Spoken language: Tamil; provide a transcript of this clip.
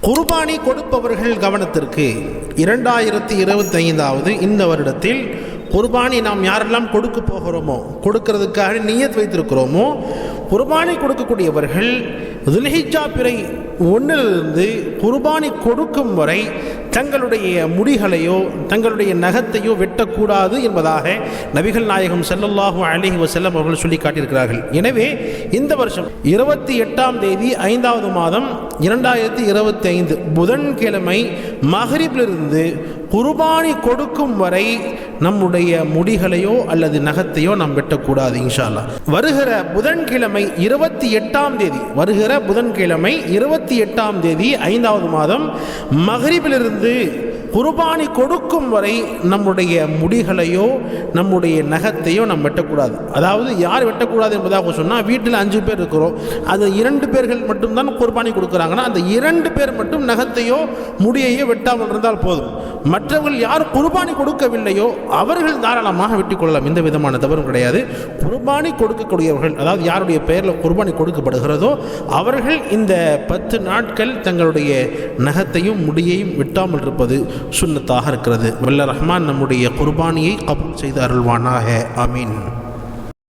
குர்பானி கொடுப்பவர்கள் கவனத்திற்கு, 2025 இந்த வருடத்தில் குர்பானி நாம் யாரெல்லாம் கொடுக்க போகிறோமோ, கொடுக்கிறதுக்காக நியத் வைத்திருக்கிறோமோ, குர்பானி கொடுக்கக்கூடியவர்கள் துல்ஹிஜ்ஜா பிறை 1 குர்பானி கொடுக்கும் வரை தங்களுடைய முடிகளையோ தங்களுடைய நகத்தையோ வெட்டக்கூடாது என்பதாக நபிகள் நாயகம் ஸல்லல்லாஹு அலைஹி வஸல்லம் அவர்கள் சொல்லி காட்டியிருக்கிறார்கள். எனவே இந்த வருஷம் 28ஆம் தேதி 5வது மாதம் 2025 புதன்கிழமை மக்ரிபிலிருந்து குர்பானி கொடுக்கும் வரை நம்முடைய முடிகளையோ அல்லது நகத்தையோ நாம் வெட்டக்கூடாது இன்ஷா அல்லாஹ். வருகிற புதன்கிழமை 28ஆம் தேதி, வருகிற புதன்கிழமை 28ஆம் தேதி 5வது மாதம் மக்ரிபிலிருந்து குர்பானி கொடுக்கும் வரை நம்முடைய முடிகளையோ நம்முடைய நகத்தையோ நாம் வெட்டக்கூடாது. அதாவது யார் வெட்டக்கூடாது என்பதாக சொன்னால், வீட்டில் 5 பேர் இருக்கிறோம், அது 2 பேர்கள் மட்டும்தான் குர்பானி கொடுக்குறாங்கன்னா அந்த 2 பேர் மட்டும் நகத்தையோ முடியையோ வெட்டாமல் இருந்தால் போதும். மற்றவர்கள் யார் குர்பானி கொடுக்கவில்லையோ அவர்கள் தாராளமாக வெட்டிக் கொள்ளலாம், எந்த விதமான தவறும் கிடையாது. குர்பானி கொடுக்கக்கூடியவர்கள், அதாவது யாருடைய பெயரில் குர்பானி கொடுக்கப்படுகிறதோ அவர்கள் இந்த 10 நாட்கள் தங்களுடைய நகத்தையும் முடியையும் வெட்டாமல் இருப்பது சுன்னத்தாக இருக்கிறது. வல்ல ரஹ்மான் நம்முடைய குர்பானியை கபூல் செய்து அருள்வானாக. ஆமீன்.